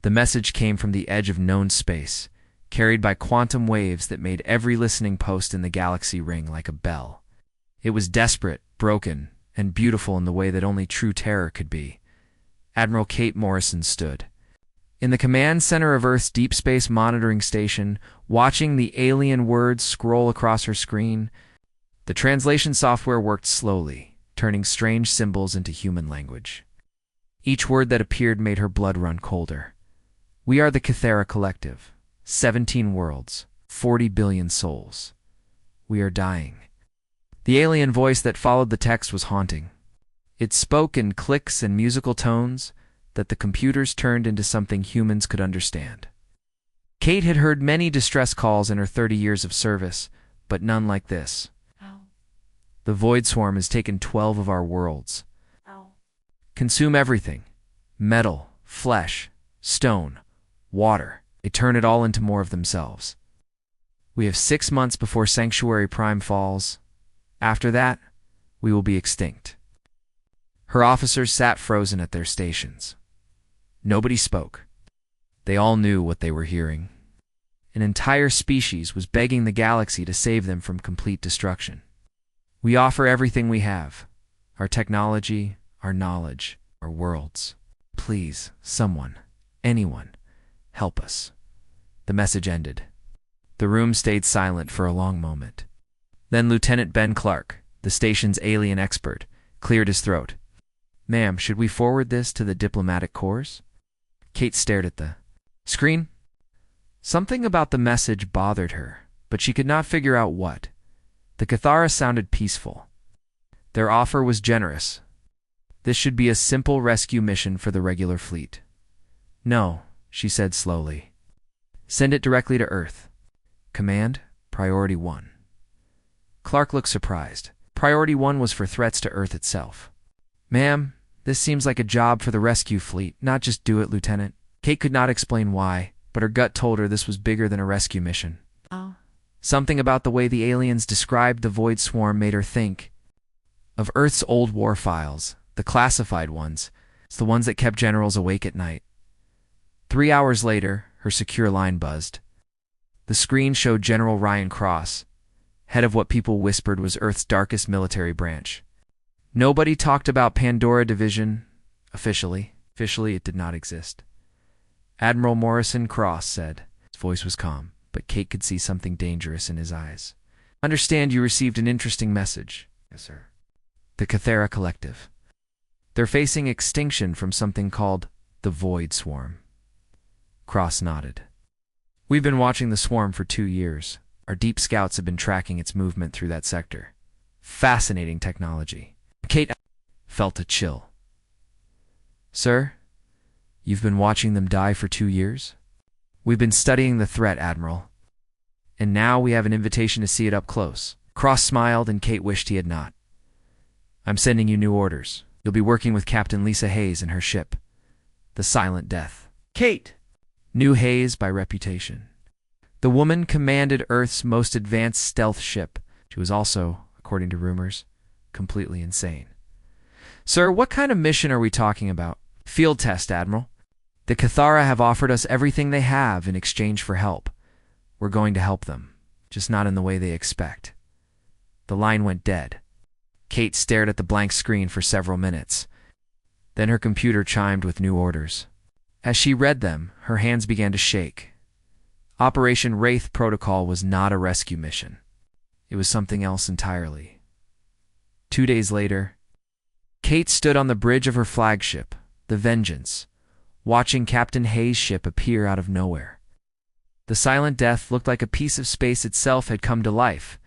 The message came from the edge of known space, carried by quantum waves that made every listening post in the galaxy ring like a bell. It was desperate, broken, and beautiful in the way that only true terror could be. Admiral Kate Morrison stood in the command center of Earth's Deep Space Monitoring Station, watching the alien words scroll across her screen. The translation software worked slowly, turning strange symbols into human language. Each word that appeared made her blood run colder. We are the Cathara Collective. 17 worlds, 40 billion souls. We are dying. The alien voice that followed the text was haunting. It spoke in clicks and musical tones that the computers turned into something humans could understand. Kate had heard many distress calls in her 30 years of service, but none like this. Ow. The Void Swarm has taken 12 of our worlds. Ow. Consume everything. Metal, flesh, stone, water. They turn it all into more of themselves. We have 6 months before Sanctuary Prime falls. After that, we will be extinct. Her officers sat frozen at their stations. Nobody spoke. They all knew what they were hearing. An entire species was begging the galaxy to save them from complete destruction. We offer everything we have. Our technology, our knowledge, our worlds. Please, someone, anyone, help us. The message ended. The room stayed silent for a long moment. Then Lieutenant Ben Clark, the station's alien expert, cleared his throat. Ma'am, should we forward this to the diplomatic corps? Kate stared at the screen. Something about the message bothered her, but she could not figure out what. The Cathara sounded peaceful. Their offer was generous. This should be a simple rescue mission for the regular fleet. No, she said slowly. Send it directly to Earth. Command, Priority 1. Clark looked surprised. Priority 1 was for threats to Earth itself. Ma'am, this seems like a job for the rescue fleet, not just do it, Lieutenant. Kate could not explain why, but her gut told her this was bigger than a rescue mission. Oh. Something about the way the aliens described the Void Swarm made her think of Earth's old war files, the classified ones. It's the ones that kept generals awake at night. 3 hours later, her secure line buzzed. The screen showed General Ryan Cross, head of what people whispered was Earth's darkest military branch. Nobody talked about Pandora Division, officially. Officially, it did not exist. Admiral Morrison Cross said. His voice was calm, but Kate could see something dangerous in his eyes. Understand you received an interesting message. Yes, sir. The Cathara Collective. They're facing extinction from something called the Void Swarm. Cross nodded. We've been watching the swarm for 2 years. Our deep scouts have been tracking its movement through that sector. Fascinating technology. Kate felt a chill. Sir, you've been watching them die for 2 years? We've been studying the threat, Admiral. And now we have an invitation to see it up close. Cross smiled and Kate wished he had not. I'm sending you new orders. You'll be working with Captain Lisa Hayes and her ship, the Silent Death. Kate! Knew Hayes by reputation. The woman commanded Earth's most advanced stealth ship. She was also, according to rumors, completely insane. Sir, what kind of mission are we talking about? Field test, Admiral. The Cathara have offered us everything they have in exchange for help. We're going to help them, just not in the way they expect. The line went dead. Kate stared at the blank screen for several minutes. Then her computer chimed with new orders. As she read them, her hands began to shake. Operation Wraith Protocol was not a rescue mission. It was something else entirely. 2 days later, Kate stood on the bridge of her flagship, the Vengeance, watching Captain Hayes' ship appear out of nowhere. The Silent Death looked like a piece of space itself had come to life.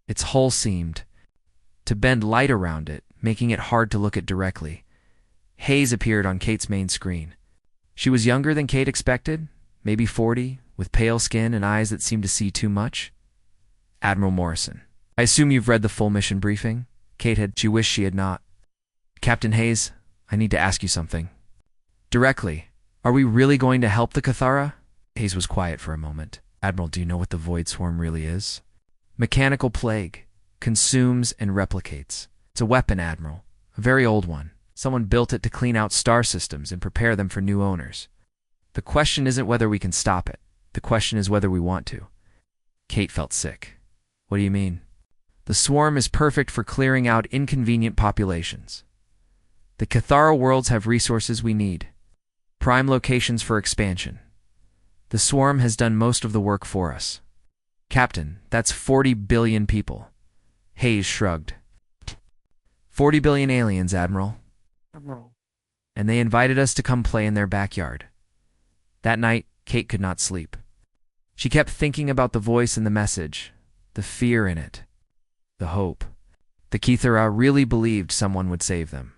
Its hull seemed to bend light around it, making it hard to look at directly. Hayes appeared on Kate's main screen. She was younger than Kate expected, maybe 40, with pale skin and eyes that seemed to see too much. Admiral Morrison. I assume you've read the full mission briefing? Kate had. She wished she had not. Captain Hayes, I need to ask you something. Directly, are we really going to help the Cathara? Hayes was quiet for a moment. Admiral, do you know what the Void Swarm really is? Mechanical plague. Consumes and replicates. It's a weapon, Admiral. A very old one. Someone built it to clean out star systems and prepare them for new owners. The question isn't whether we can stop it. The question is whether we want to. Kate felt sick. What do you mean? The swarm is perfect for clearing out inconvenient populations. The Cathara worlds have resources we need. Prime locations for expansion. The swarm has done most of the work for us. Captain, that's 40 billion people. Hayes shrugged. 40 billion aliens, Admiral. And they invited us to come play in their backyard. That night, Kate could not sleep. She kept thinking about the voice in the message, the fear in it, the hope. The Cathara really believed someone would save them.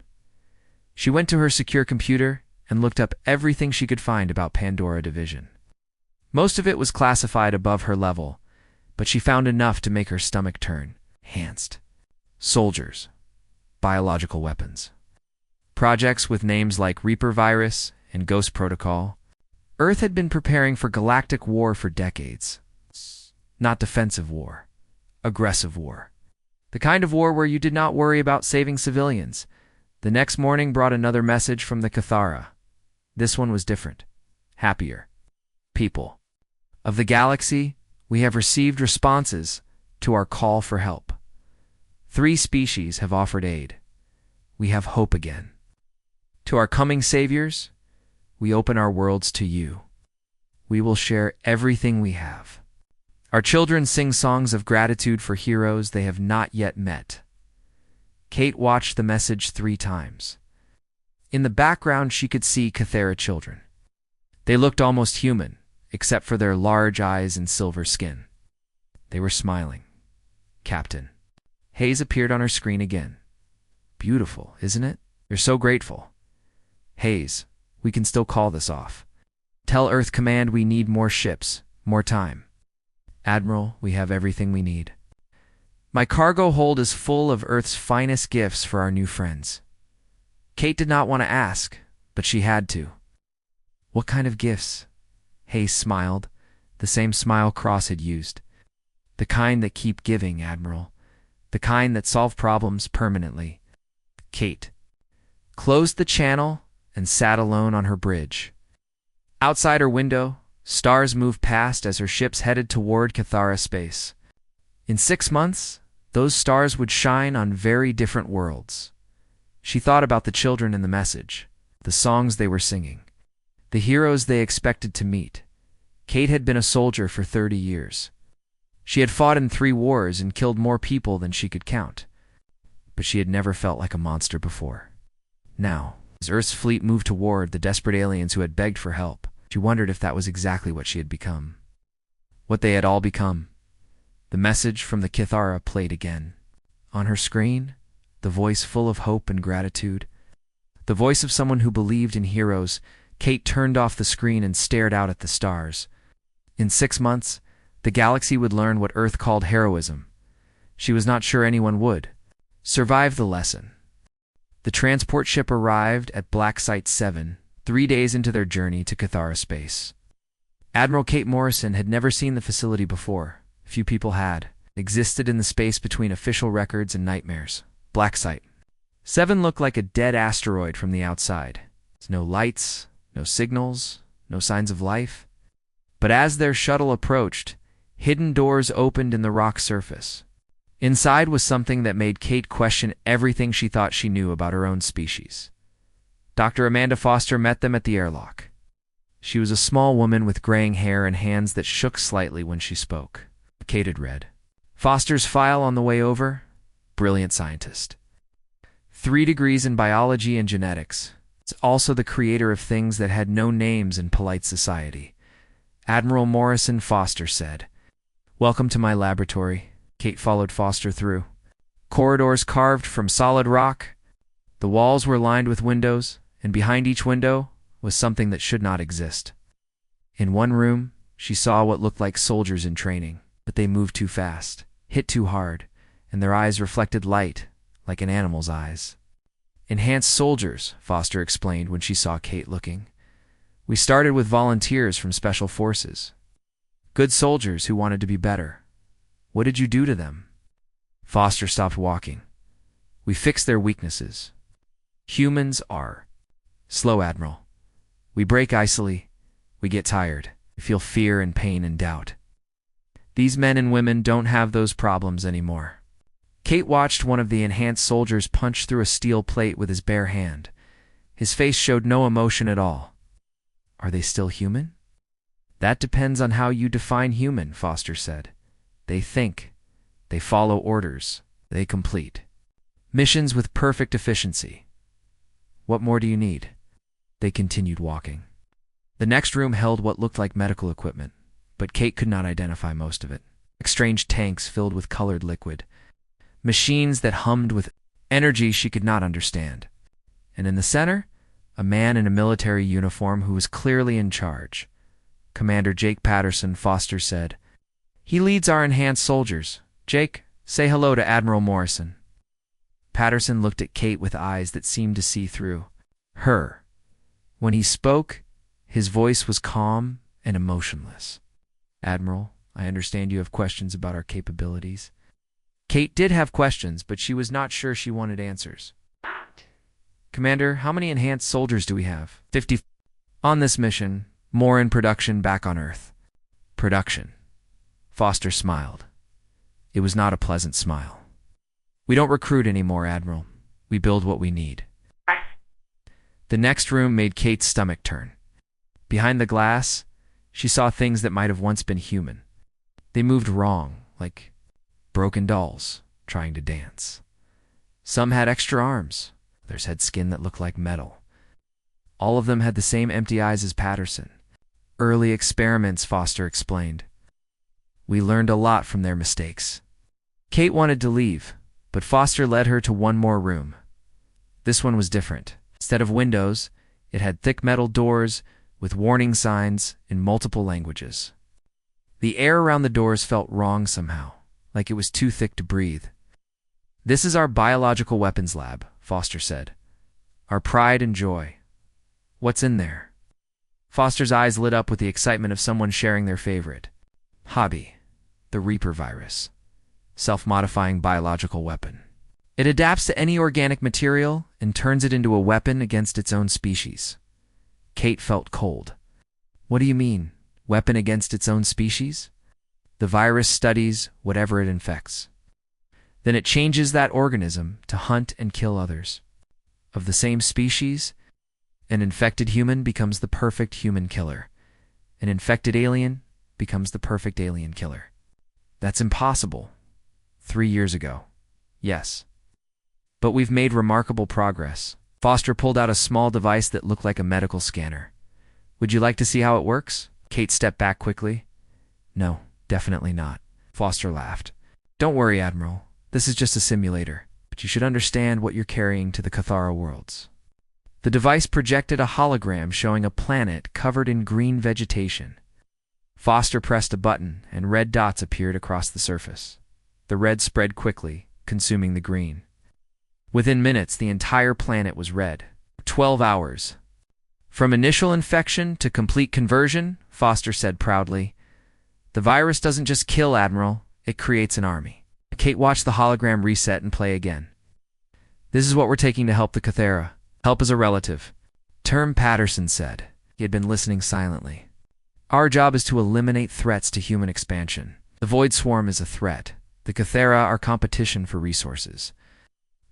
She went to her secure computer and looked up everything she could find about Pandora Division. Most of it was classified above her level, but she found enough to make her stomach turn. Enhanced. Soldiers. Biological weapons. Projects with names like Reaper Virus and Ghost Protocol. Earth had been preparing for galactic war for decades. Not defensive war. Aggressive war. The kind of war where you did not worry about saving civilians. The next morning brought another message from the Cathara. This one was different. Happier. People. Of the galaxy, we have received responses to our call for help. 3 species have offered aid. We have hope again. To our coming saviors, we open our worlds to you. We will share everything we have. Our children sing songs of gratitude for heroes they have not yet met. Kate watched the message 3 times. In the background, she could see Cathara children. They looked almost human, except for their large eyes and silver skin. They were smiling. Captain. Hayes appeared on her screen again. Beautiful, isn't it? You're so grateful. Hayes, we can still call this off. Tell Earth Command we need more ships, more time. Admiral, we have everything we need. My cargo hold is full of Earth's finest gifts for our new friends. Kate did not want to ask, but she had to. What kind of gifts? Hayes smiled, the same smile Cross had used. The kind that keep giving, Admiral. The kind that solve problems permanently. Kate closed the channel and sat alone on her bridge. Outside her window, stars moved past as her ships headed toward Cathara space. In 6 months, those stars would shine on very different worlds. She thought about the children in the message, the songs they were singing, the heroes they expected to meet. Kate had been a soldier for 30 years. She had fought in 3 wars and killed more people than she could count. But she had never felt like a monster before. Now, as Earth's fleet moved toward the desperate aliens who had begged for help, she wondered if that was exactly what she had become. What they had all become. The message from the Cathara played again. On her screen, the voice full of hope and gratitude. The voice of someone who believed in heroes. Kate turned off the screen and stared out at the stars. In 6 months, the galaxy would learn what Earth called heroism. She was not sure anyone would survive the lesson. The transport ship arrived at Black Site 7, 3 days into their journey to Cathara space. Admiral Kate Morrison had never seen the facility before. Few people had. It existed in the space between official records and nightmares. Black Site 7 looked like a dead asteroid from the outside. No lights, no signals, no signs of life. But as their shuttle approached, hidden doors opened in the rock surface. Inside was something that made Kate question everything she thought she knew about her own species. Dr. Amanda Foster met them at the airlock. She was a small woman with graying hair and hands that shook slightly when she spoke. Kate had read Foster's file on the way over. Brilliant scientist. 3 degrees in biology and genetics. It's also the creator of things that had no names in polite society. Admiral Morrison Foster said. Welcome to my laboratory. Kate followed Foster through. Corridors carved from solid rock. The walls were lined with windows, and behind each window was something that should not exist. In one room, she saw what looked like soldiers in training, but they moved too fast, hit too hard, and their eyes reflected light, like an animal's eyes. Enhanced soldiers, Foster explained when she saw Kate looking. We started with volunteers from Special Forces. Good soldiers who wanted to be better. What did you do to them? Foster stopped walking. We fixed their weaknesses. Humans are slow, Admiral. We break icily. We get tired. We feel fear and pain and doubt. These men and women don't have those problems anymore. Kate watched one of the enhanced soldiers punch through a steel plate with his bare hand. His face showed no emotion at all. Are they still human? That depends on how you define human, Foster said. They think. They follow orders. They complete missions with perfect efficiency. What more do you need? They continued walking. The next room held what looked like medical equipment, but Kate could not identify most of it. Strange tanks filled with colored liquid. Machines that hummed with energy she could not understand. And in the center, a man in a military uniform who was clearly in charge. Commander Jake Patterson, Foster said. He leads our enhanced soldiers. Jake, say hello to Admiral Morrison. Patterson looked at Kate with eyes that seemed to see through her. When he spoke, his voice was calm and emotionless. Admiral, I understand you have questions about our capabilities. Kate did have questions, but she was not sure she wanted answers. Commander, how many enhanced soldiers do we have? 50 on this mission, more in production back on Earth. Production. Foster smiled. It was not a pleasant smile. We don't recruit anymore, Admiral. We build what we need. The next room made Kate's stomach turn. Behind the glass, she saw things that might have once been human. They moved wrong, like broken dolls trying to dance. Some had extra arms. Others had skin that looked like metal. All of them had the same empty eyes as Patterson. Early experiments, Foster explained. We learned a lot from their mistakes. Kate wanted to leave, but Foster led her to one more room. This one was different. Instead of windows, it had thick metal doors with warning signs in multiple languages. The air around the doors felt wrong somehow, like it was too thick to breathe. This is our biological weapons lab, Foster said. Our pride and joy. What's in there? Foster's eyes lit up with the excitement of someone sharing their favorite hobby, the Reaper virus. Self-modifying biological weapon. It adapts to any organic material and turns it into a weapon against its own species. Kate felt cold. What do you mean, weapon against its own species? The virus studies whatever it infects. Then it changes that organism to hunt and kill others. Of the same species, an infected human becomes the perfect human killer. An infected alien becomes the perfect alien killer. That's impossible. 3 years ago. Yes. But we've made remarkable progress. Foster pulled out a small device that looked like a medical scanner. Would you like to see how it works? Kate stepped back quickly. No, definitely not. Foster laughed. Don't worry, Admiral. This is just a simulator, but you should understand what you're carrying to the Cathara worlds. The device projected a hologram showing a planet covered in green vegetation. Foster pressed a button, and red dots appeared across the surface. The red spread quickly, consuming the green. Within minutes, the entire planet was red. 12 hours. From initial infection to complete conversion, Foster said proudly. The virus doesn't just kill, Admiral, it creates an army. Kate watched the hologram reset and play again. This is what we're taking to help the Cathara. Help as a relative. Term Patterson said. He had been listening silently. Our job is to eliminate threats to human expansion. The Void Swarm is a threat. The Cathara are competition for resources.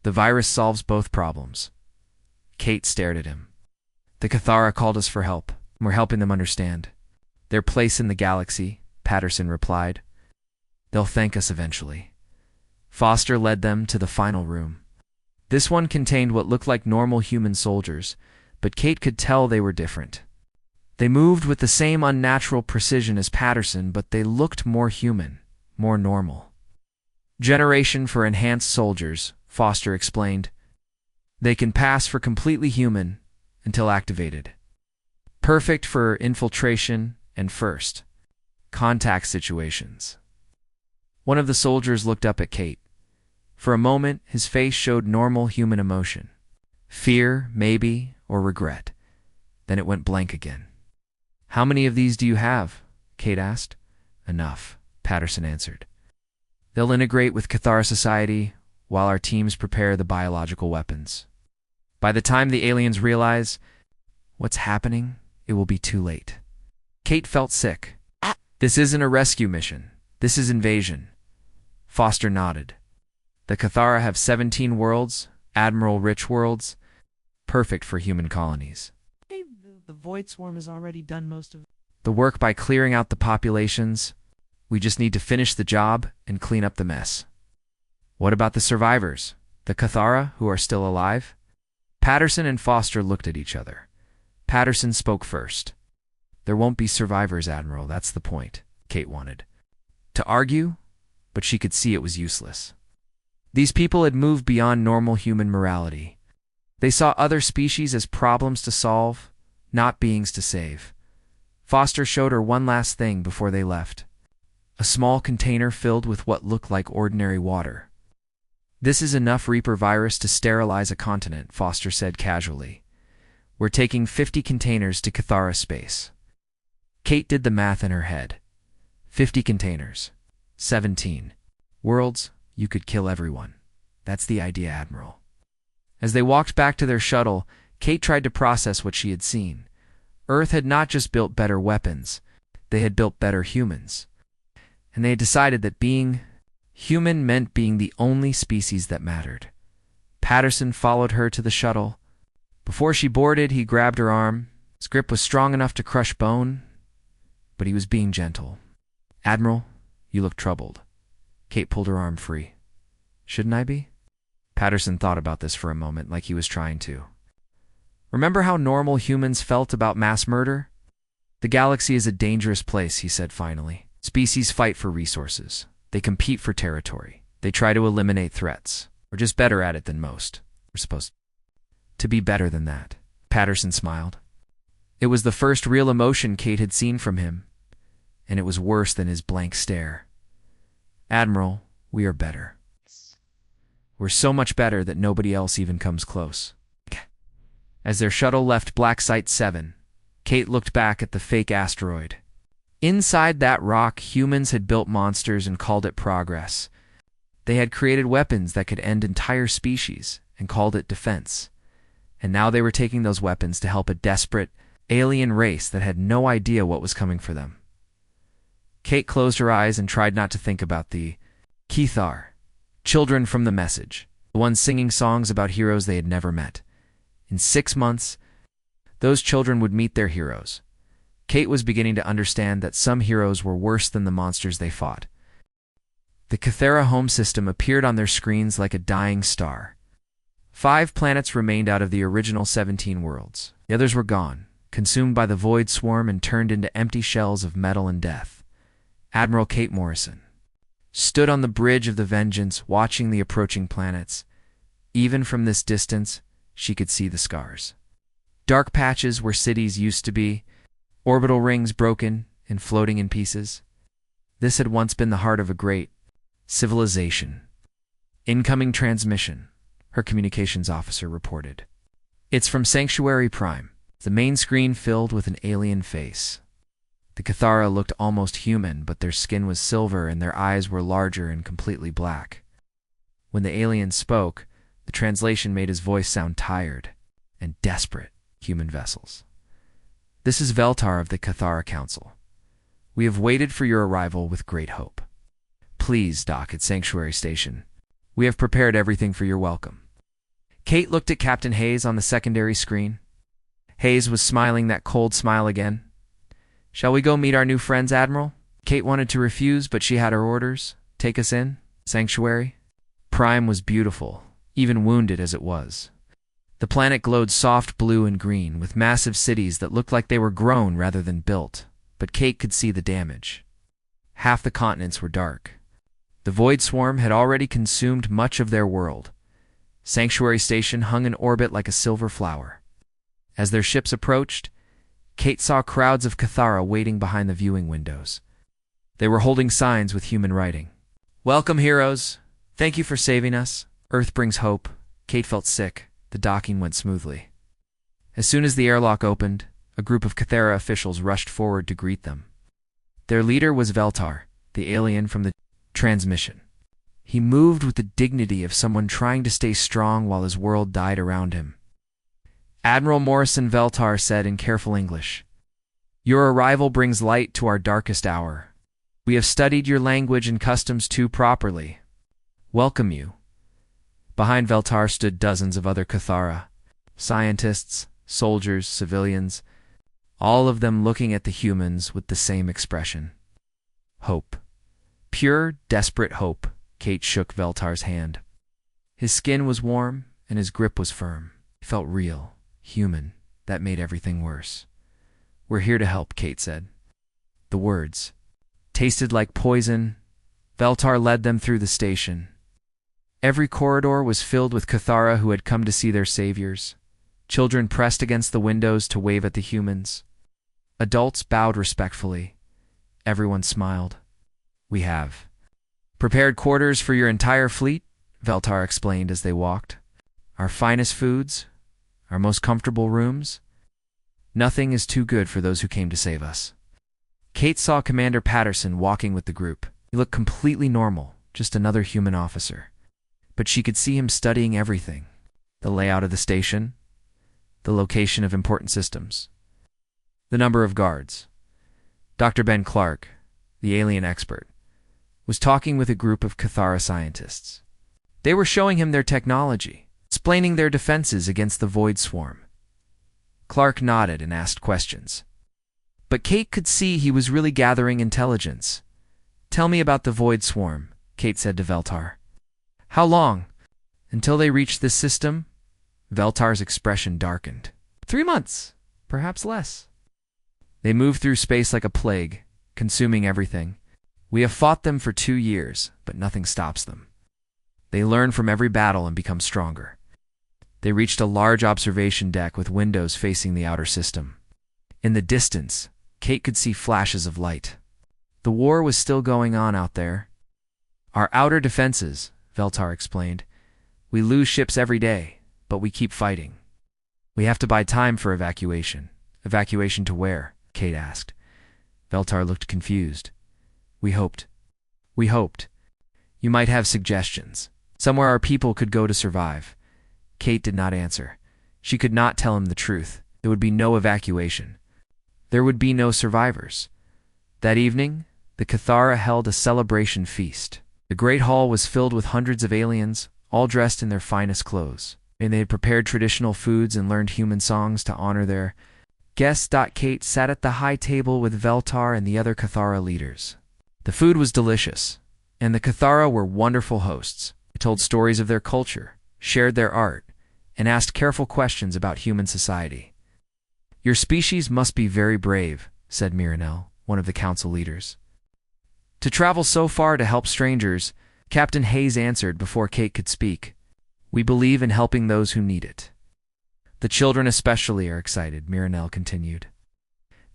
The virus solves both problems. Kate stared at him. The Cathara called us for help. We're helping them understand their place in the galaxy, Patterson replied. They'll thank us eventually. Foster led them to the final room. This one contained what looked like normal human soldiers, but Kate could tell they were different. They moved with the same unnatural precision as Patterson, but they looked more human, more normal. Generation for enhanced soldiers, Foster explained. They can pass for completely human until activated. Perfect for infiltration and first contact situations. One of the soldiers looked up at Kate. For a moment, his face showed normal human emotion. Fear, maybe, or regret. Then it went blank again. How many of these do you have? Kate asked. Enough, Patterson answered. They'll integrate with Cathara society while our teams prepare the biological weapons. By the time the aliens realize what's happening, it will be too late. Kate felt sick. This isn't a rescue mission. This is invasion. Foster nodded. The Cathara have 17 worlds, Admiral-rich worlds, perfect for human colonies. Hey, the Void Swarm has already done most of it. The work by clearing out the populations. We just need to finish the job and clean up the mess. What about the survivors? The Cathara, who are still alive? Patterson and Foster looked at each other. Patterson spoke first. There won't be survivors, Admiral, that's the point, Kate wanted to argue, but she could see it was useless. These people had moved beyond normal human morality. They saw other species as problems to solve, not beings to save. Foster showed her one last thing before they left. A small container filled with what looked like ordinary water. This is enough Reaper virus to sterilize a continent, Foster said casually. We're taking 50 containers to Cathara space. Kate did the math in her head. 50 containers. 17 worlds, you could kill everyone. That's the idea, Admiral. As they walked back to their shuttle, Kate tried to process what she had seen. Earth had not just built better weapons, they had built better humans. And they had decided that being human meant being the only species that mattered. Patterson followed her to the shuttle. Before she boarded, he grabbed her arm. His grip was strong enough to crush bone, but he was being gentle. Admiral, you look troubled. Kate pulled her arm free. Shouldn't I be? Patterson thought about this for a moment, like he was trying to. Remember how normal humans felt about mass murder? The galaxy is a dangerous place, he said finally. Species fight for resources. They compete for territory. They try to eliminate threats. We're just better at it than most. We're supposed to be better than that. Patterson smiled. It was the first real emotion Kate had seen from him, and it was worse than his blank stare. Admiral, we are better. We're so much better that nobody else even comes close. As their shuttle left Black Site 7, Kate looked back at the fake asteroid. Inside that rock, humans had built monsters and called it progress. They had created weapons that could end entire species and called it defense. And now they were taking those weapons to help a desperate, alien race that had no idea what was coming for them. Kate closed her eyes and tried not to think about the Cathar, children from the message, the ones singing songs about heroes they had never met. In 6 months, those children would meet their heroes. Kate was beginning to understand that some heroes were worse than the monsters they fought. The Cathara home system appeared on their screens like a dying star. 5 planets remained out of the original 17 worlds. The others were gone, consumed by the Void Swarm and turned into empty shells of metal and death. Admiral Kate Morrison stood on the bridge of the Vengeance watching the approaching planets. Even from this distance, she could see the scars. Dark patches where cities used to be, orbital rings broken and floating in pieces. This had once been the heart of a great civilization. Incoming transmission, her communications officer reported. It's from Sanctuary Prime, the main screen filled with an alien face. The Cathara looked almost human, but their skin was silver and their eyes were larger and completely black. When the alien spoke, the translation made his voice sound tired and desperate. Human vessels. This is Veltar of the Cathara Council. We have waited for your arrival with great hope. Please dock at Sanctuary Station. We have prepared everything for your welcome. Kate looked at Captain Hayes on the secondary screen. Hayes was smiling that cold smile again. Shall we go meet our new friends, Admiral? Kate wanted to refuse, but she had her orders. Take us in, Sanctuary. Prime was beautiful, even wounded as it was. The planet glowed soft blue and green, with massive cities that looked like they were grown rather than built, but Kate could see the damage. Half the continents were dark. The Void Swarm had already consumed much of their world. Sanctuary Station hung in orbit like a silver flower. As their ships approached, Kate saw crowds of Cathara waiting behind the viewing windows. They were holding signs with human writing. Welcome, heroes. Thank you for saving us. Earth brings hope. Kate felt sick. The docking went smoothly. As soon as the airlock opened, a group of Cathara officials rushed forward to greet them. Their leader was Veltar, the alien from the transmission. He moved with the dignity of someone trying to stay strong while his world died around him. Admiral Morrison, Veltar said in careful English. Your arrival brings light to our darkest hour. We have studied your language and customs too properly. Welcome you. Behind Veltar stood dozens of other Cathara, scientists, soldiers, civilians, all of them looking at the humans with the same expression. Hope. Pure, desperate hope. Kate shook Veltar's hand. His skin was warm, and his grip was firm. He felt real, human. That made everything worse. We're here to help, Kate said. The words tasted like poison. Veltar led them through the station. Every corridor was filled with Cathara who had come to see their saviors. Children pressed against the windows to wave at the humans. Adults bowed respectfully. Everyone smiled. We have prepared quarters for your entire fleet, Veltar explained as they walked. Our finest foods, our most comfortable rooms. Nothing is too good for those who came to save us. Kate saw Commander Patterson walking with the group. He looked completely normal, just another human officer. But she could see him studying everything. The layout of the station, the location of important systems, the number of guards. Dr. Ben Clark, the alien expert, was talking with a group of Cathara scientists. They were showing him their technology, explaining their defenses against the Void Swarm. Clark nodded and asked questions. But Kate could see he was really gathering intelligence. Tell me about the Void Swarm, Kate said to Veltar. How long? Until they reached this system? Veltar's expression darkened. 3 months, perhaps less. They move through space like a plague, consuming everything. We have fought them for 2 years, but nothing stops them. They learn from every battle and become stronger. They reached a large observation deck with windows facing the outer system. In the distance, Kate could see flashes of light. The war was still going on out there. Our outer defenses, Veltar explained. We lose ships every day, but we keep fighting. We have to buy time for evacuation. Evacuation to where? Kate asked. Veltar looked confused. We hoped. You might have suggestions. Somewhere our people could go to survive. Kate did not answer. She could not tell him the truth. There would be no evacuation. There would be no survivors. That evening, the Cathara held a celebration feast. The great hall was filled with hundreds of aliens, all dressed in their finest clothes. And they had prepared traditional foods and learned human songs to honor their guests. Kate sat at the high table with Veltar and the other Cathara leaders. The food was delicious, and the Cathara were wonderful hosts. They told stories of their culture, shared their art, and asked careful questions about human society. Your species must be very brave, said Miranel, one of the council leaders. To travel so far to help strangers, Captain Hayes answered before Kate could speak. We believe in helping those who need it. The children especially are excited, Miranel continued.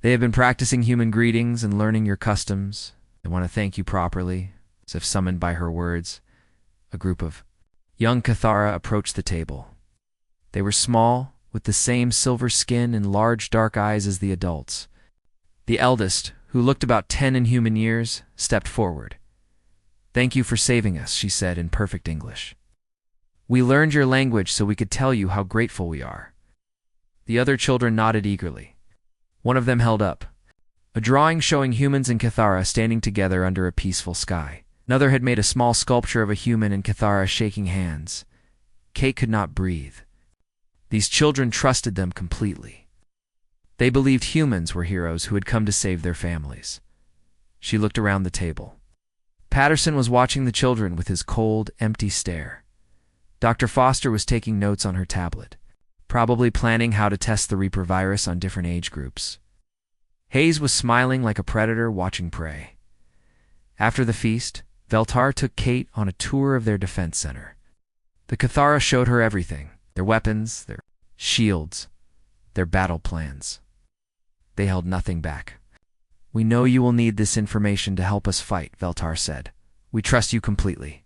They have been practicing human greetings and learning your customs. They want to thank you properly, as if summoned by her words. A group of young Cathara approached the table. They were small, with the same silver skin and large dark eyes as the adults. The eldest, who looked about 10 in human years, stepped forward. Thank you for saving us, she said in perfect English. We learned your language so we could tell you how grateful we are. The other children nodded eagerly. One of them held up a drawing showing humans and Cathara standing together under a peaceful sky. Another had made a small sculpture of a human and Cathara shaking hands. Kate could not breathe. These children trusted them completely. They believed humans were heroes who had come to save their families. She looked around the table. Patterson was watching the children with his cold, empty stare. Dr. Foster was taking notes on her tablet, probably planning how to test the Reaper virus on different age groups. Hayes was smiling like a predator watching prey. After the feast, Veltar took Kate on a tour of their defense center. The Cathara showed her everything, their weapons, their shields, their battle plans. They held nothing back. We know you will need this information to help us fight, Veltar said. We trust you completely.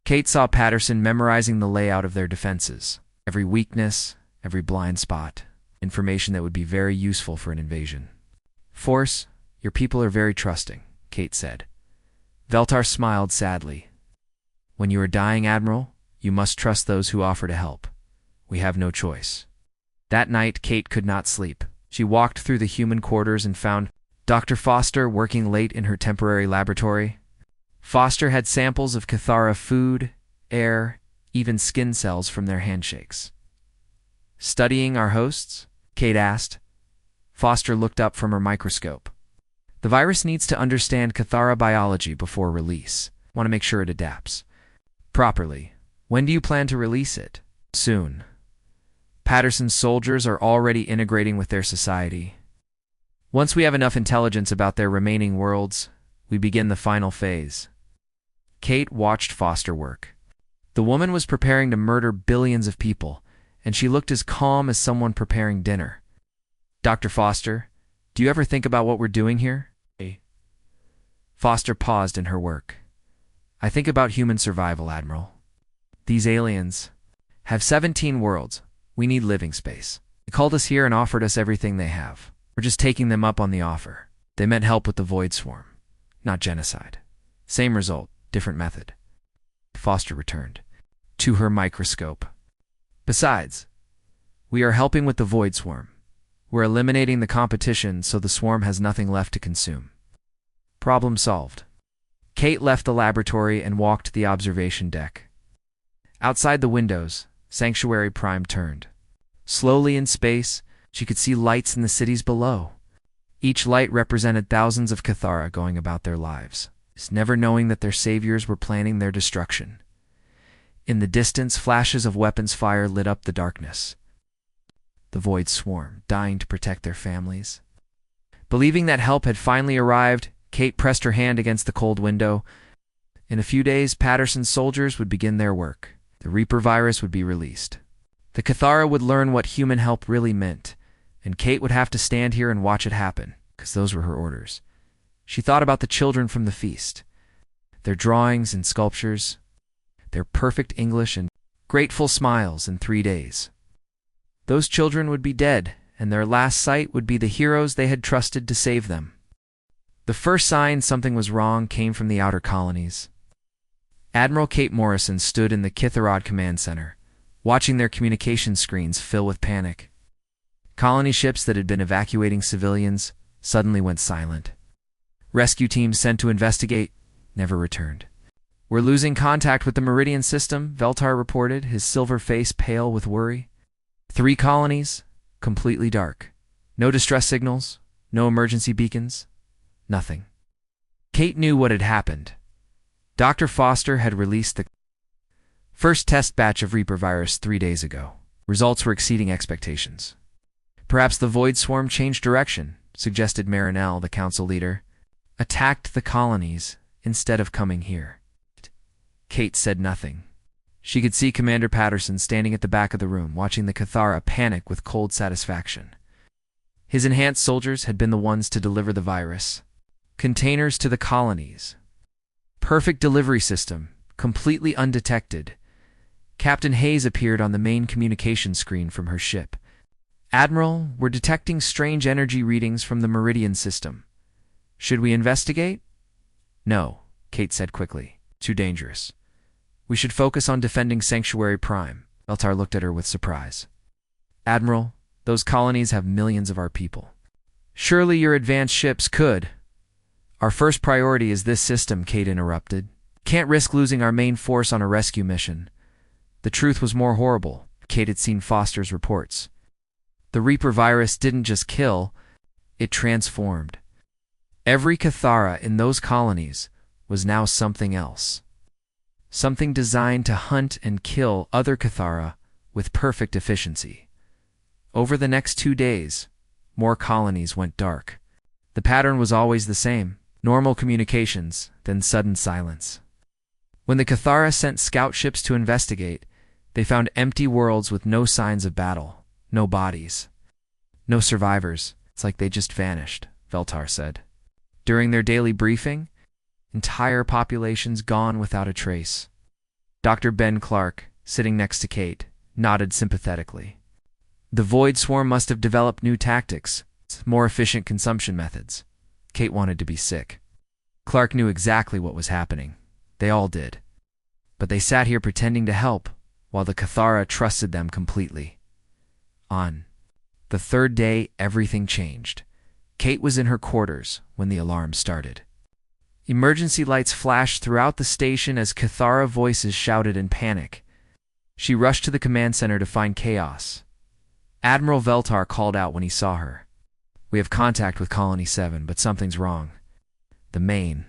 Kate saw Patterson memorizing the layout of their defenses, every weakness, every blind spot, information that would be very useful for an invasion. Force, your people are very trusting, Kate said. Veltar smiled sadly. When you are dying, Admiral, you must trust those who offer to help. We have no choice. That night, Kate could not sleep. She walked through the human quarters and found Dr. Foster working late in her temporary laboratory. Foster had samples of Cathara food, air, even skin cells from their handshakes. "Studying our hosts?" Kate asked. Foster looked up from her microscope. "The virus needs to understand Cathara biology before release. Want to make sure it adapts properly. When do you plan to release it?" "Soon. Patterson's soldiers are already integrating with their society. Once we have enough intelligence about their remaining worlds, we begin the final phase." Kate watched Foster work. The woman was preparing to murder billions of people, and she looked as calm as someone preparing dinner. "Dr. Foster, do you ever think about what we're doing here?" Foster paused in her work. "I think about human survival, Admiral. These aliens have 17 worlds. We need living space. They called us here and offered us everything they have. We're just taking them up on the offer. They meant help with the Void Swarm, not genocide. Same result, different method." Foster returned to her microscope. "Besides, we are helping with the Void Swarm. We're eliminating the competition so the swarm has nothing left to consume." Problem solved. Kate left the laboratory and walked to the observation deck. Outside the windows, Sanctuary Prime turned. Slowly in space, she could see lights in the cities below. Each light represented thousands of Cathara going about their lives, never knowing that their saviors were planning their destruction. In the distance, flashes of weapons fire lit up the darkness. The Void Swarm, dying to protect their families. Believing that help had finally arrived, Kate pressed her hand against the cold window. In a few days, Patterson's soldiers would begin their work. The Reaper virus would be released. The Cathara would learn what human help really meant, and Kate would have to stand here and watch it happen, because those were her orders. She thought about the children from the feast, their drawings and sculptures, their perfect English and grateful smiles in 3 days. Those children would be dead, and their last sight would be the heroes they had trusted to save them. The first sign something was wrong came from the outer colonies. Admiral Kate Morrison stood in the Kitharod Command Center, watching their communication screens fill with panic. Colony ships that had been evacuating civilians suddenly went silent. Rescue teams sent to investigate never returned. "We're losing contact with the Meridian system," Veltar reported, his silver face pale with worry. 3 colonies, completely dark. No distress signals, no emergency beacons, nothing. Kate knew what had happened. Dr. Foster had released the first test batch of Reaper virus 3 days ago. Results were exceeding expectations. "Perhaps the Void Swarm changed direction," suggested Marinelle, the council leader. "Attacked the colonies instead of coming here." Kate said nothing. She could see Commander Patterson standing at the back of the room, watching the Cathara panic with cold satisfaction. His enhanced soldiers had been the ones to deliver the virus. Containers to the colonies. Perfect delivery system, completely undetected. Captain Hayes appeared on the main communication screen from her ship. "Admiral, we're detecting strange energy readings from the Meridian system. Should we investigate?" "No," Kate said quickly. "Too dangerous. We should focus on defending Sanctuary Prime." Veltar looked at her with surprise. "Admiral, those colonies have millions of our people. Surely your advanced ships could." "Our first priority is this system," Kate interrupted. "Can't risk losing our main force on a rescue mission." The truth was more horrible. Kate had seen Foster's reports. The Reaper virus didn't just kill, it transformed. Every Cathara in those colonies was now something else. Something designed to hunt and kill other Cathara with perfect efficiency. Over the next 2 days, more colonies went dark. The pattern was always the same: normal communications, then sudden silence. When the Cathara sent scout ships to investigate, they found empty worlds with no signs of battle, no bodies, no survivors. "It's like they just vanished," Veltar said. During their daily briefing, entire populations gone without a trace. Dr. Ben Clark, sitting next to Kate, nodded sympathetically. "The Void Swarm must have developed new tactics, more efficient consumption methods." Kate wanted to be sick. Clark knew exactly what was happening. They all did. But they sat here pretending to help, while the Cathara trusted them completely. On The third day, everything changed. Kate was in her quarters when the alarm started. Emergency lights flashed throughout the station as Cathara voices shouted in panic. She rushed to the command center to find chaos. Admiral Veltar called out when he saw her. "We have contact with Colony 7, but something's wrong." The main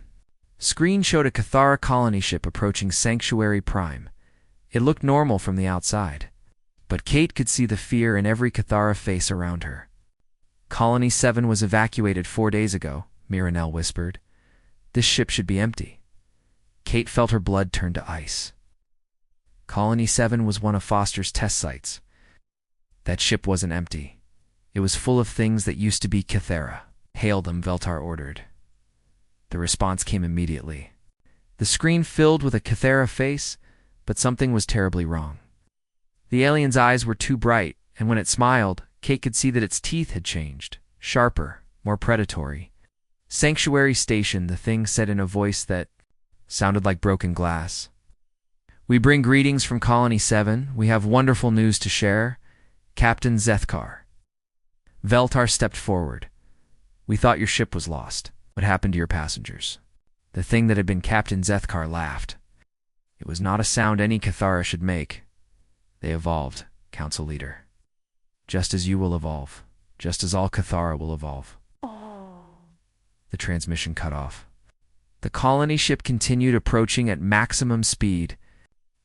screen showed a Cathara colony ship approaching Sanctuary Prime. It looked normal from the outside, but Kate could see the fear in every Cathara face around her. "Colony 7 was evacuated 4 days ago," Miranel whispered. "This ship should be empty." Kate felt her blood turn to ice. Colony 7 was one of Foster's test sites. That ship wasn't empty. It was full of things that used to be Cathara. "Hail them," Veltar ordered. The response came immediately. The screen filled with a Cathara face, but something was terribly wrong. The alien's eyes were too bright, and when it smiled, Kate could see that its teeth had changed, sharper, more predatory. "Sanctuary Station," the thing said in a voice that sounded like broken glass. "We bring greetings from Colony 7. We have wonderful news to share. Captain Zethkar." Veltar stepped forward. "We thought your ship was lost. What happened to your passengers?" The thing that had been Captain Zethkar laughed. It was not a sound any Cathara should make. "They evolved, Council Leader. Just as you will evolve. Just as all Cathara will evolve." The transmission cut off. The colony ship continued approaching at maximum speed.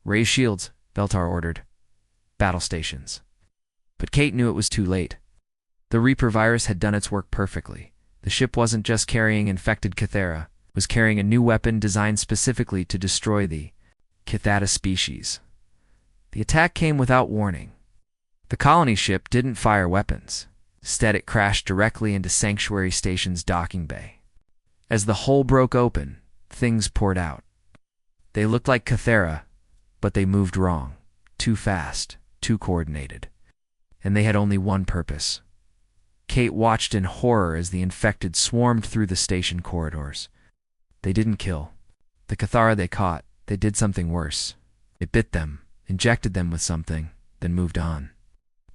"Raise shields," Veltar ordered. "Battle stations." But Kate knew it was too late. The Reaper virus had done its work perfectly. The ship wasn't just carrying infected Cathara, it was carrying a new weapon designed specifically to destroy the Cathata species. The attack came without warning. The colony ship didn't fire weapons. Instead, it crashed directly into Sanctuary Station's docking bay. As the hull broke open, things poured out. They looked like Cathara, but they moved wrong, too fast, too coordinated. And they had only one purpose. Kate watched in horror as the infected swarmed through the station corridors. They didn't kill. The Cathara they caught, they did something worse. It bit them, injected them with something, then moved on.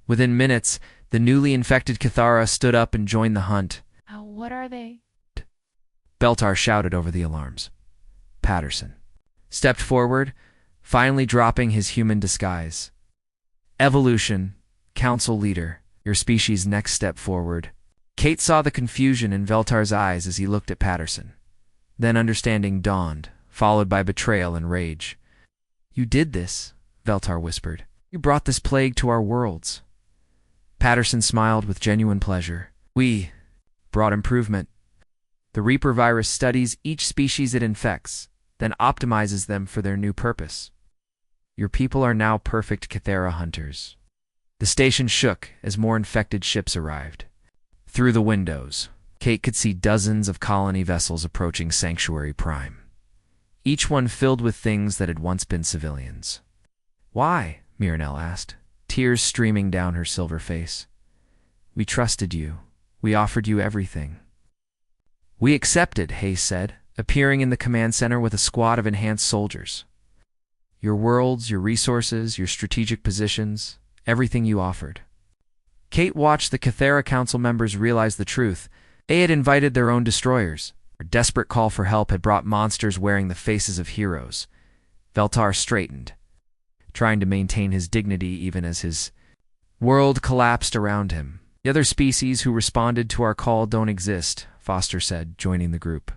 Within minutes, the newly infected Cathara stood up and joined the hunt. What are they? Veltar shouted over the alarms. Patterson stepped forward, finally dropping his human disguise. "Evolution, Council Leader, your species' next step forward." Kate saw the confusion in Veltar's eyes as he looked at Patterson. Then understanding dawned, followed by betrayal and rage. "You did this," Veltar whispered. "You brought this plague to our worlds." Patterson smiled with genuine pleasure. "We brought improvement. The Reaper virus studies each species it infects, then optimizes them for their new purpose. Your people are now perfect Cathara hunters." The station shook as more infected ships arrived. Through the windows, Kate could see dozens of colony vessels approaching Sanctuary Prime, each one filled with things that had once been civilians. "Why?" Miranel asked, tears streaming down her silver face. "We trusted you. We offered you everything." "We accepted," Hayes said, appearing in the command center with a squad of enhanced soldiers. "Your worlds, your resources, your strategic positions, everything you offered." Kate watched the Cathara Council members realize the truth. They had invited their own destroyers. Their desperate call for help had brought monsters wearing the faces of heroes. Veltar straightened, trying to maintain his dignity even as his world collapsed around him. "The other species who responded to our call don't exist," Foster said, joining the group.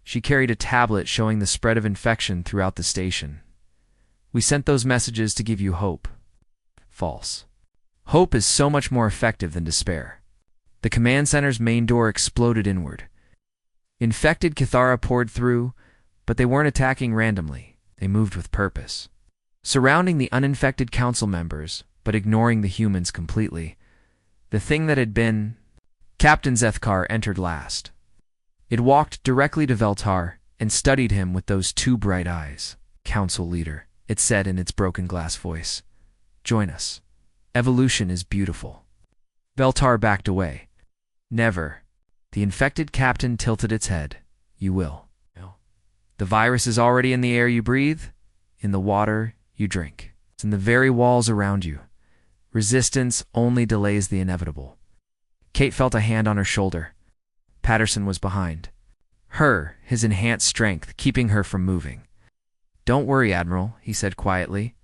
She carried a tablet showing the spread of infection throughout the station. "We sent those messages to give you hope." False. Hope is so much more effective than despair. The command center's main door exploded inward. Infected Cathara poured through, but they weren't attacking randomly. They moved with purpose, surrounding the uninfected council members, but ignoring the humans completely. The thing that had been... Captain Zethkar entered last. It walked directly to Veltar and studied him with those two bright eyes. "Council Leader," it said in its broken glass voice. "Join us. Evolution is beautiful." Veltar backed away. "Never." The infected captain tilted its head. "You will. The virus is already in the air you breathe, in the water you drink. It's in the very walls around you. Resistance only delays the inevitable. Kate felt a hand on her shoulder. Patterson was behind her, his enhanced strength keeping her from moving. "Don't worry, Admiral," he said quietly.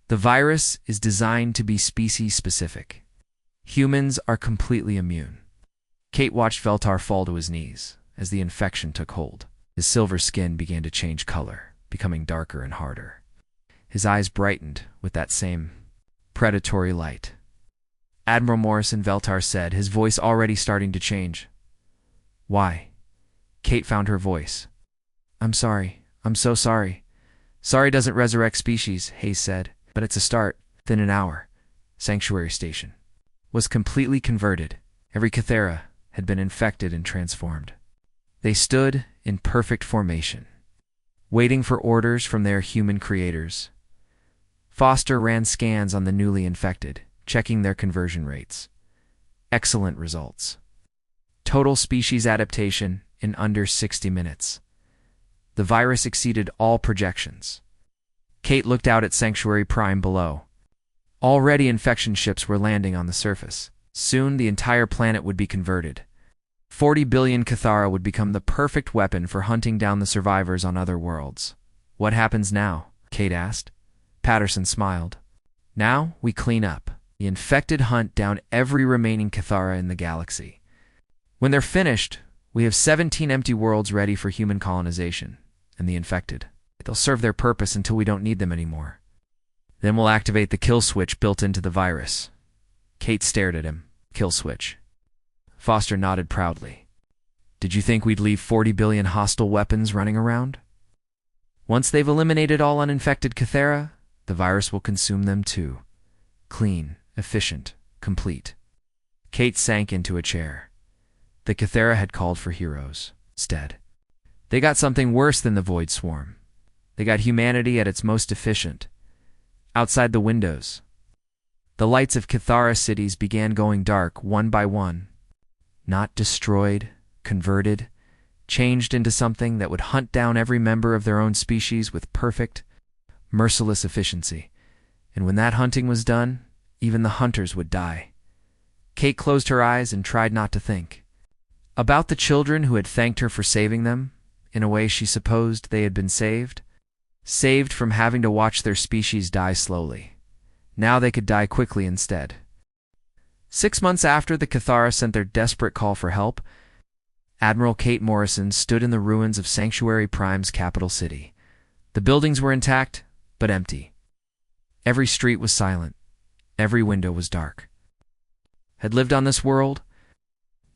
"The virus is designed to be species-specific. Humans are completely immune." Kate watched Veltar fall to his knees as the infection took hold. His silver skin began to change color, becoming darker and harder. His eyes brightened with that same predatory light. "Admiral Morrison," Veltar said, his voice already starting to change. "Why?" Kate found her voice. "I'm sorry. I'm so sorry." "Sorry doesn't resurrect species," Hayes said, "but it's a start. Within an hour, Sanctuary Station was completely converted. Every Cathera had been infected and transformed. They stood in perfect formation, waiting for orders from their human creators. Foster ran scans on the newly infected, checking their conversion rates. Excellent results. Total species adaptation in under 60 minutes. The virus exceeded all projections. Kate looked out at Sanctuary Prime below. Already infection ships were landing on the surface. Soon the entire planet would be converted. 40 billion Cathara would become the perfect weapon for hunting down the survivors on other worlds. "What happens now?" Kate asked. Patterson smiled. "Now we clean up. The infected hunt down every remaining Cathara in the galaxy. When they're finished, we have 17 empty worlds ready for human colonization, and the infected. They'll serve their purpose until we don't need them anymore. Then we'll activate the kill switch built into the virus." Kate stared at him. "Kill switch?" Foster nodded proudly. "Did you think we'd leave 40 billion hostile weapons running around? Once they've eliminated all uninfected Cathera, the virus will consume them too. Clean, efficient, complete." Kate sank into a chair. The Cathera had called for heroes. Instead, they got something worse than the Void Swarm. They got humanity at its most efficient. Outside the windows, the lights of Cathara cities began going dark one by one. Not destroyed, converted, changed into something that would hunt down every member of their own species with perfect, merciless efficiency. And when that hunting was done, even the hunters would die. Kate closed her eyes and tried not to think. About the children who had thanked her for saving them, in a way she supposed they had been saved. Saved from having to watch their species die slowly. Now they could die quickly instead. 6 months after the Cathara sent their desperate call for help, Admiral Kate Morrison stood in the ruins of Sanctuary Prime's capital city. The buildings were intact, but empty. Every street was silent. Every window was dark. Had lived on this world?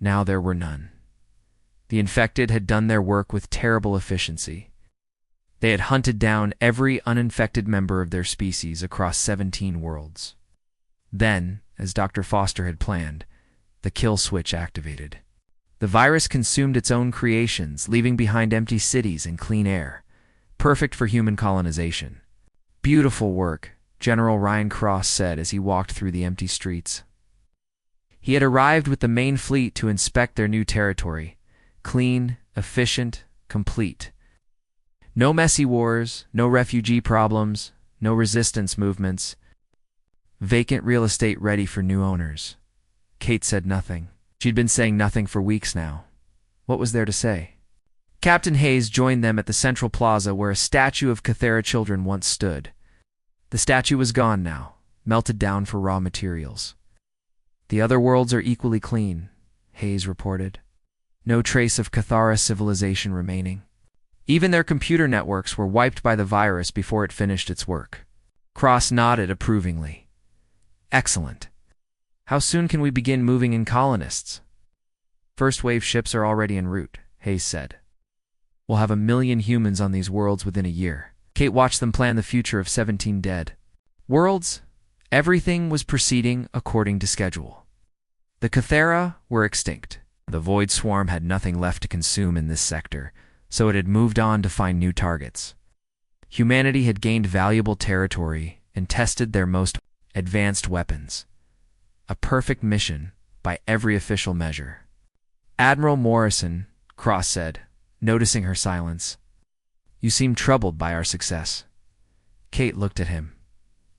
Now there were none. The infected had done their work with terrible efficiency. They had hunted down every uninfected member of their species across 17 worlds. Then, as Dr. Foster had planned, the kill switch activated. The virus consumed its own creations, leaving behind empty cities and clean air, perfect for human colonization. "Beautiful work," General Ryan Cross said as he walked through the empty streets. He had arrived with the main fleet to inspect their new territory. Clean, efficient, complete. No messy wars, no refugee problems, no resistance movements. Vacant real estate ready for new owners. Kate said nothing. She'd been saying nothing for weeks now. What was there to say? Captain Hayes joined them at the central plaza where a statue of Cathera children once stood. The statue was gone now, melted down for raw materials. "The other worlds are equally clean," Hayes reported. "No trace of Cathara civilization remaining. Even their computer networks were wiped by the virus before it finished its work." Cross nodded approvingly. "Excellent. How soon can we begin moving in colonists?" "First wave ships are already en route," Hayes said. "We'll have 1 million humans on these worlds within a year." Kate watched them plan the future of 17 dead worlds. Everything was proceeding according to schedule. The Cathera were extinct. The Void Swarm had nothing left to consume in this sector, so it had moved on to find new targets. Humanity had gained valuable territory and tested their most advanced weapons. A perfect mission by every official measure. "Admiral Morrison," Cross said, noticing her silence, "you seem troubled by our success." Kate looked at him.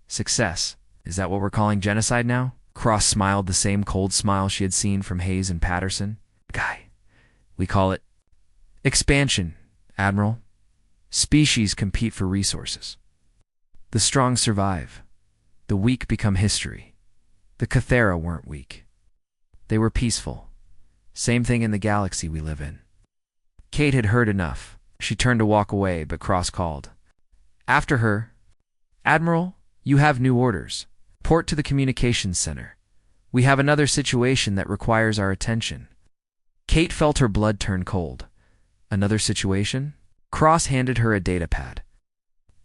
"Success? Is that what we're calling genocide now? Cross smiled the same cold smile she had seen from Hayes and Patterson. Guy, we call it expansion, Admiral. Species compete for resources. The strong survive. The weak become history. The Cathera weren't weak. They were peaceful. Same thing in the galaxy we live in. Kate had heard enough. She turned to walk away, but Cross called. After her, Admiral, you have new orders. Port to the communications center. We have another situation that requires our attention. Kate felt her blood turn cold. Another situation? Cross handed her a datapad.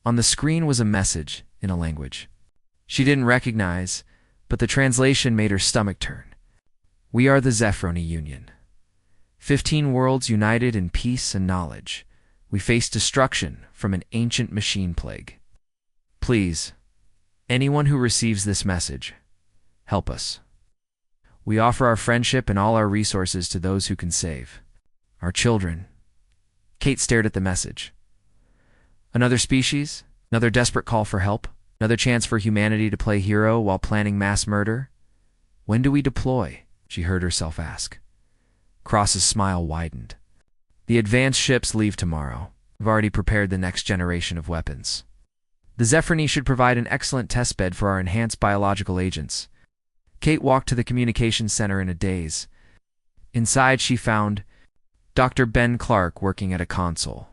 On the screen was a message in a language she didn't recognize, but the translation made her stomach turn. We are the Zephroni Union. 15 worlds united in peace and knowledge. We face destruction from an ancient machine plague. Please, anyone who receives this message, help us. We offer our friendship and all our resources to those who can save. Our children. Kate stared at the message. Another species? Another desperate call for help? Another chance for humanity to play hero while planning mass murder? When do we deploy? She heard herself ask. Cross's smile widened. The advanced ships leave tomorrow. We've already prepared the next generation of weapons. The Zephroni should provide an excellent testbed for our enhanced biological agents. Kate walked to the communications center in a daze. Inside, she found Dr. Ben Clark working at a console.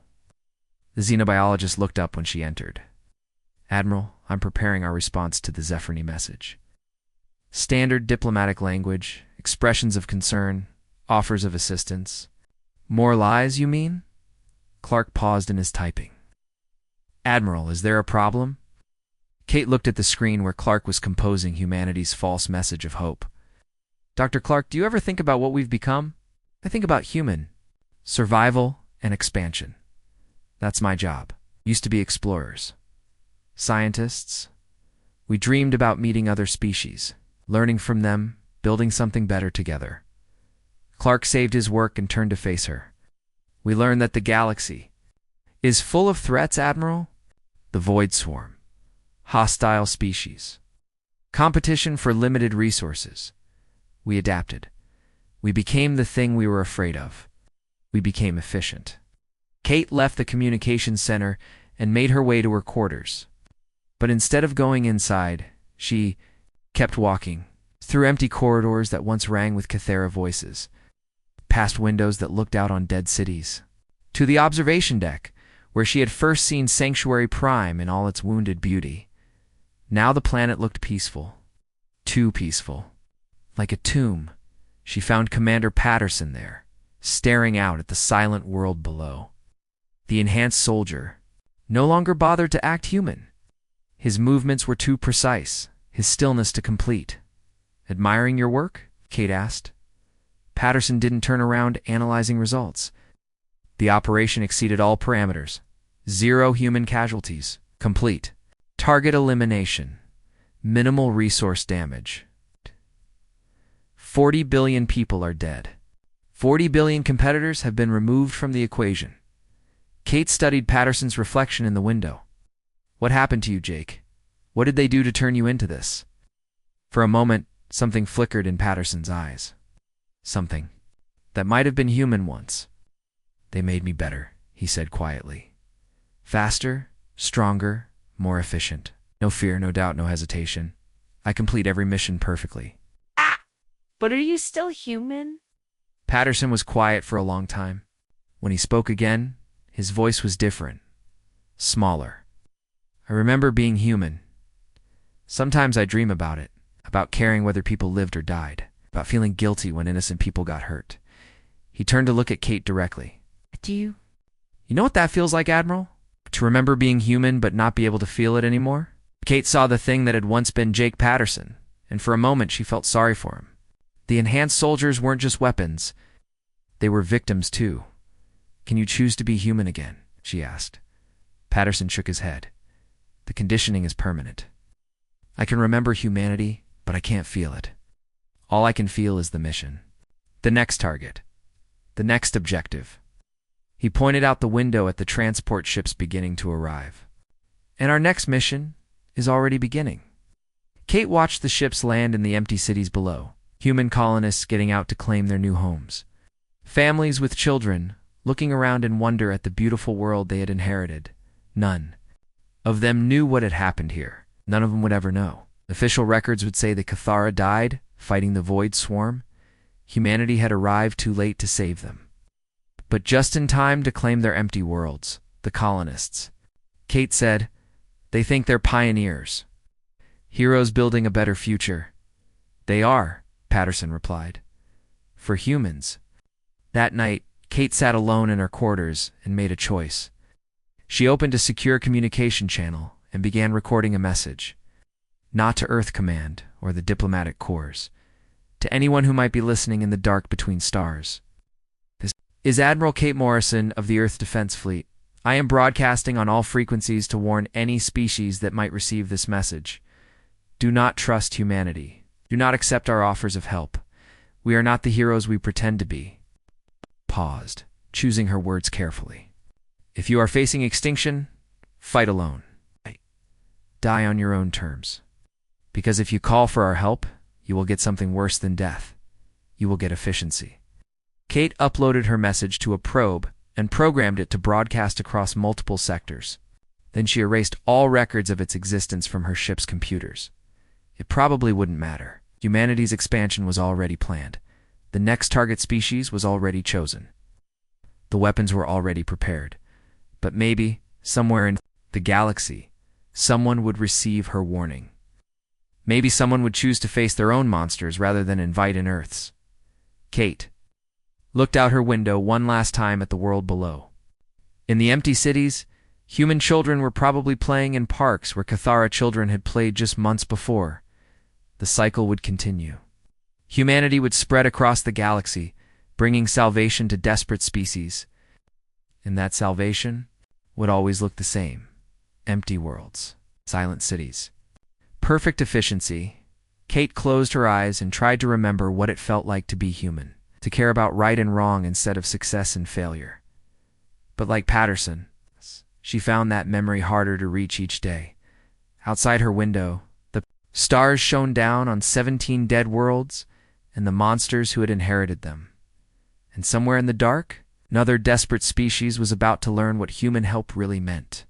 The xenobiologist looked up when she entered. Admiral, I'm preparing our response to the Zephroni message. Standard diplomatic language, expressions of concern, offers of assistance. More lies, you mean? Clark paused in his typing. Admiral, is there a problem? Kate looked at the screen where Clark was composing humanity's false message of hope. Dr. Clark, do you ever think about what we've become? I think about human, survival, and expansion. That's my job. Used to be explorers. Scientists. We dreamed about meeting other species, learning from them, building something better together. Clark saved his work and turned to face her. We learned that the galaxy is full of threats, Admiral. The Void Swarm. Hostile species. Competition for limited resources. We adapted. We became the thing we were afraid of. We became efficient. Kate left the communications center and made her way to her quarters. But instead of going inside, she kept walking, through empty corridors that once rang with Cathera voices, past windows that looked out on dead cities, to the observation deck, where she had first seen Sanctuary Prime in all its wounded beauty. Now the planet looked peaceful. Too peaceful. Like a tomb, she found Commander Patterson there, staring out at the silent world below. The enhanced soldier no longer bothered to act human. His movements were too precise, his stillness to complete. Admiring your work? Kate asked. Patterson didn't turn around analyzing results. The operation exceeded all parameters. 0 human casualties. Complete. Target elimination. Minimal resource damage. 40 billion people are dead. 40 billion competitors have been removed from the equation. Kate studied Patterson's reflection in the window. What happened to you, Jake? What did they do to turn you into this? For a moment, something flickered in Patterson's eyes. Something that might have been human once. They made me better, he said quietly. Faster, stronger, more efficient. No fear, no doubt, no hesitation. I complete every mission perfectly. Ah! But are you still human? Patterson was quiet for a long time. When he spoke again, his voice was different, smaller. I remember being human. Sometimes I dream about it, about caring whether people lived or died, about feeling guilty when innocent people got hurt. He turned to look at Kate directly. Do you? You know what that feels like, Admiral? To remember being human but not be able to feel it anymore? Kate saw the thing that had once been Jake Patterson, and for a moment she felt sorry for him. The enhanced soldiers weren't just weapons. They were victims too. Can you choose to be human again? She asked. Patterson shook his head. The conditioning is permanent. I can remember humanity, but I can't feel it. All I can feel is the mission. The next target. The next objective. He pointed out the window at the transport ships beginning to arrive. And our next mission is already beginning. Kate watched the ships land in the empty cities below, human colonists getting out to claim their new homes. Families with children, looking around in wonder at the beautiful world they had inherited. None of them knew what had happened here. None of them would ever know. Official records would say that Cathara died, fighting the Void Swarm. Humanity had arrived too late to save them. But just in time to claim their empty worlds, the colonists. Kate said, "They think they're pioneers. Heroes building a better future." "They are," Patterson replied. "For humans." That night, Kate sat alone in her quarters and made a choice. She opened a secure communication channel and began recording a message. Not to Earth Command or the diplomatic corps. To anyone who might be listening in the dark between stars. This is Admiral Kate Morrison of the Earth Defense Fleet. I am broadcasting on all frequencies to warn any species that might receive this message. Do not trust humanity. Do not accept our offers of help. We are not the heroes we pretend to be. Paused, choosing her words carefully. If you are facing extinction, fight alone. Die on your own terms. Because if you call for our help, you will get something worse than death. You will get efficiency. Kate uploaded her message to a probe and programmed it to broadcast across multiple sectors. Then she erased all records of its existence from her ship's computers. It probably wouldn't matter. Humanity's expansion was already planned. The next target species was already chosen. The weapons were already prepared. But maybe, somewhere in the galaxy, someone would receive her warning. Maybe someone would choose to face their own monsters rather than invite in Earth's. Kate looked out her window one last time at the world below. In the empty cities, human children were probably playing in parks where Cathara children had played just months before. The cycle would continue. Humanity would spread across the galaxy, bringing salvation to desperate species. And that salvation would always look the same. Empty worlds, silent cities. Perfect efficiency. Kate closed her eyes and tried to remember what it felt like to be human, to care about right and wrong instead of success and failure. But like Patterson, she found that memory harder to reach each day. Outside her window, the stars shone down on 17 dead worlds and the monsters who had inherited them. And somewhere in the dark, another desperate species was about to learn what human help really meant.